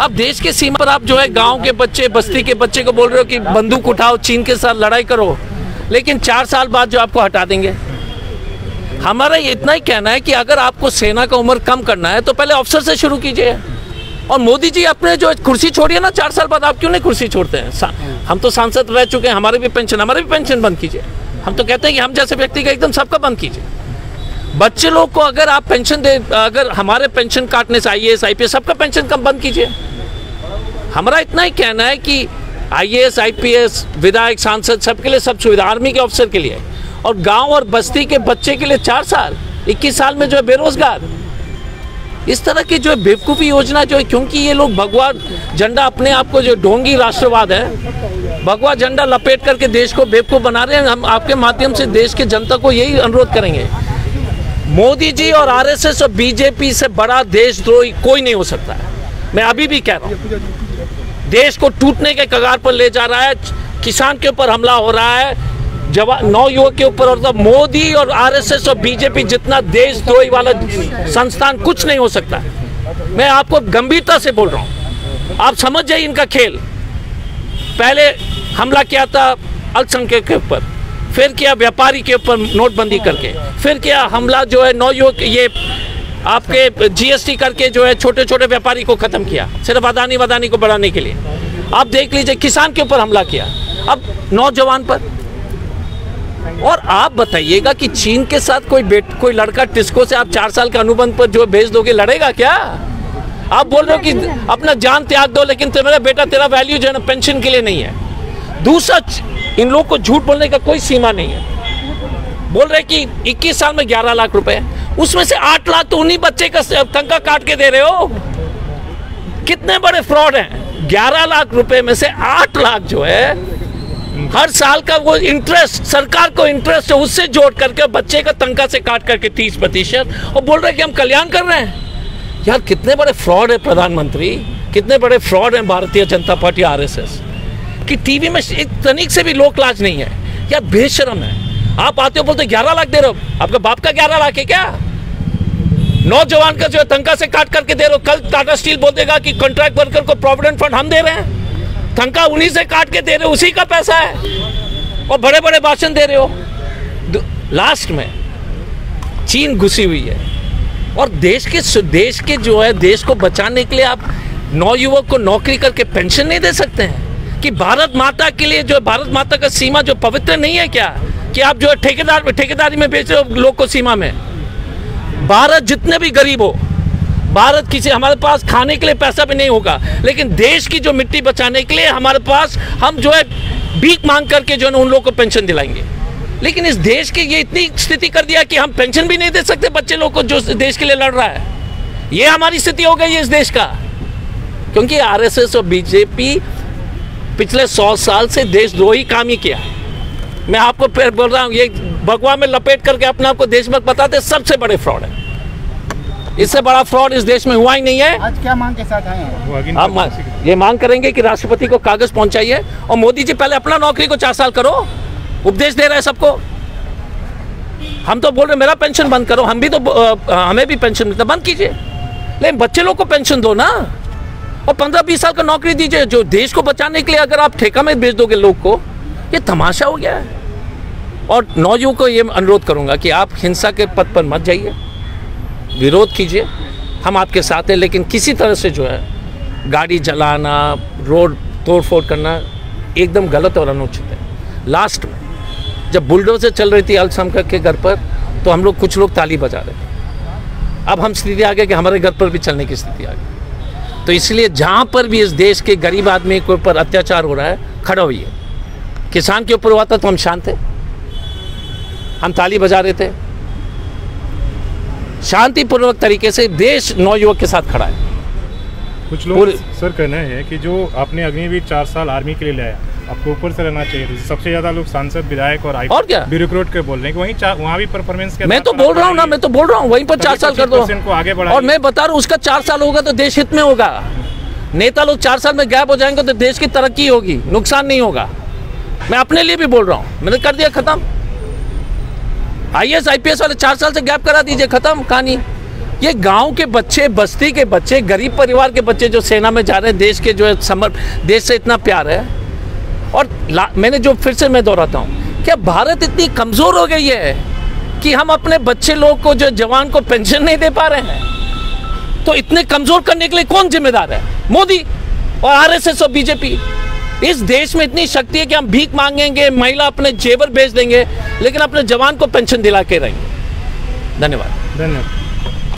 अब देश के सीमा पर आप जो है गांव के बच्चे, बस्ती के बच्चे को बोल रहे हो कि बंदूक उठाओ, चीन के साथ लड़ाई करो, लेकिन 4 साल बाद जो आपको हटा देंगे। हमारा इतना ही कहना है कि अगर आपको सेना का उम्र कम करना है तो पहले अफसर से शुरू कीजिए। और मोदी जी अपने जो कुर्सी छोड़िए ना, 4 साल बाद आप क्यों नहीं कुर्सी छोड़ते हैं? हम तो सांसद रह चुके हैं, हमारी भी पेंशन बंद कीजिए। हम तो कहते हैं कि हम जैसे व्यक्ति का एकदम सबका बंद कीजिए। बच्चे लोग को अगर आप पेंशन दे, अगर हमारे पेंशन काटने से IAS IPS सबका पेंशन कम बंद कीजिए। हमारा इतना ही कहना है कि IAS IPS विधायक सांसद सबके लिए सब सुविधा, आर्मी के ऑफिसर के लिए, और गांव और बस्ती के बच्चे के लिए 4 साल, 21 साल में जो है बेरोजगार। इस तरह की जो बेवकूफ़ी योजना जो है, क्योंकि ये लोग भगवा झंडा अपने आप को, जो ढोंगी राष्ट्रवाद है, भगवा झंडा लपेट करके देश को बेवकूफ़ बना रहे हैं। हम आपके माध्यम से देश के जनता को यही अनुरोध करेंगे, मोदी जी और RSS और BJP से बड़ा देशद्रोही कोई नहीं हो सकता है। मैं अभी भी कह रहा हूँ, देश को टूटने के कगार पर ले जा रहा है। किसान के ऊपर हमला हो रहा है, नवयुवक के ऊपर, और मोदी और RSS और BJP जितना देशद्रोही वाला संस्थान कुछ नहीं हो सकता। मैं आपको गंभीरता से बोल रहा हूँ, आप समझ जाइए इनका खेल। पहले हमला किया था अल्पसंख्यक के ऊपर, फिर किया व्यापारी के ऊपर नोटबंदी करके, फिर किया हमला जो है नवयुवक, ये आपके GST करके जो है छोटे छोटे व्यापारी को खत्म किया, सिर्फ अदानी को बढ़ाने के लिए। आप देख लीजिए किसान के ऊपर हमला किया, अब नौजवान पर। और आप बताइएगा कि चीन के साथ कोई लड़का टिस्को से आप 4 साल के अनुबंध पर जो भेज दोगे, लड़ेगा क्या? आप बोल रहे हो कि अपना जान त्याग दो, लेकिन मेरा बेटा तेरा वैल्यू जो है ना पेंशन के लिए नहीं है। दूसरा, इन लोग को झूठ बोलने का कोई सीमा नहीं है। बोल रहे कि 21 साल में 11 लाख रुपए, उसमें से 8 लाख तो उन्हीं बच्चे का तनख्वाह काट के दे रहे हो। कितने बड़े फ्रॉड हैं। 11 लाख रुपए में से 8 लाख जो है हर साल का वो इंटरेस्ट, सरकार को इंटरेस्ट है, उससे जोड़ करके बच्चे का तनख्वाह से काट करके 30%, और बोल रहे कि हम कल्याण कर रहे हैं। यार कितने बड़े फ्रॉड है प्रधानमंत्री, कितने बड़े फ्रॉड है भारतीय जनता पार्टी RSS कि टीवी में एक तनिक से भी लोक लाज नहीं है। यार बेशरम है। आप आते हो बोलते 11 लाख दे रहे हो, आपका बाप का 11 लाख है क्या? नौजवान का जो है तनख्वाह से काट करके दे रहे हो। कल टाटा स्टील बोल देगा कि कॉन्ट्रैक्ट वर्कर को प्रोविडेंट फंड हम दे रहे हैं, तनख्वाह उन्हीं से काट के दे रहे हो, उसी का पैसा है, और बड़े बड़े भाषण दे रहे हो। लास्ट में चीन घुसी हुई है, और देश के जो है, देश को बचाने के लिए आप नौयुवक को नौकरी करके पेंशन नहीं दे सकते हैं? कि भारत माता के लिए जो है, भारत माता का सीमा जो पवित्र नहीं है क्या, कि आप जो है ठेकेदारी में बेच रहे हो लोग को सीमा में? भारत जितने भी गरीब हो, भारत किसी, हमारे पास खाने के लिए पैसा भी नहीं होगा, लेकिन देश की जो मिट्टी बचाने के लिए हमारे पास, हम जो है भीख मांग करके जो है उन लोगों को पेंशन दिलाएंगे। लेकिन इस देश की ये इतनी स्थिति कर दिया कि हम पेंशन भी नहीं दे सकते बच्चे लोग को जो देश के लिए लड़ रहा है। ये हमारी स्थिति हो गई है इस देश का, क्योंकि RSS और BJP पिछले 100 साल से देशद्रोही काम ही किया। मैं आपको फिर बोल रहा हूँ, ये भगवा में लपेट करके अपने आप को देशभक्त बताते सबसे बड़े फ्रॉड है। इससे बड़ा फ्रॉड इस देश में हुआ ही नहीं है। आज क्या मांग के साथ आए हैं? हम ये मांग करेंगे कि राष्ट्रपति को कागज पहुंचाइए, और मोदी जी पहले अपना नौकरी को 4 साल करो। उपदेश दे रहे हैं सबको, हम तो बोल रहे मेरा पेंशन बंद करो, हम भी तो हमें भी पेंशन मिलता, बंद कीजिए, लेकिन बच्चे लोग को पेंशन दो ना, और 15-20 साल का नौकरी दीजिए। जो देश को बचाने के लिए अगर आप ठेका में बेच दोगे लोग को, ये तमाशा हो गया है। और नौयुवकों को ये अनुरोध करूंगा कि आप हिंसा के पथ पर मत जाइए, विरोध कीजिए, हम आपके साथ हैं, लेकिन किसी तरह से जो है गाड़ी जलाना, रोड तोड़फोड़ करना एकदम गलत और अनुचित है। लास्ट में जब बुलडोजर चल रही थी अल्पसंख्यक के घर पर, तो हम लोग, कुछ लोग ताली बजा रहे थे। अब हम स्थिति आ गई कि हमारे घर पर भी चलने की स्थिति आ गई। तो इसलिए जहाँ पर भी इस देश के गरीब आदमी के ऊपर अत्याचार हो रहा है, खड़ा हुई है। किसान के ऊपर हुआ था तो हम शांत थे, हम ताली बजा रहे थे, शांतिपूर्वक तरीके से देश नौयुवक के साथ खड़ा है। कुछ लोग सर कहना है कि जो आपने अग्निवीर 4 साल आर्मी के लिए लाया, आपको ऊपर से रहना चाहिए। सबसे ज्यादा लोग सांसद, विधायक और क्या ब्यूरोक्रेट के बोल रहे हैं कि वहाँ भी परफॉर्मेंस के, मैं तो बोल रहा हूँ ना, मैं तो बोल रहा हूँ वहीं पर 4 साल कर दो को आगे बढ़ा। और मैं बता रहा हूँ उसका 4 साल होगा तो देश हित में होगा। नेता लोग 4 साल में गैप हो जाएंगे तो देश की तरक्की होगी, नुकसान नहीं होगा। मैं अपने लिए भी बोल रहा हूँ, मैंने कर दिया खत्म। IAS IPS वाले 4 साल से गैप करा दीजिए, खत्म कहानी। ये गांव के बच्चे, बस्ती के बच्चे, गरीब परिवार के बच्चे जो सेना में जा रहे हैं, देश के जो है देश से इतना प्यार है। और मैंने जो फिर से मैं दोहराता हूँ, क्या भारत इतनी कमज़ोर हो गई है कि हम अपने बच्चे लोग को, जो जवान को पेंशन नहीं दे पा रहे हैं? तो इतने कमज़ोर करने के लिए कौन जिम्मेदार है? मोदी और आरएसएस और बीजेपी। इस देश में इतनी शक्ति है कि हम भीख मांगेंगे, महिला अपने जेवर बेच देंगे, लेकिन अपने जवान को पेंशन दिला के रहेंगे। धन्यवाद।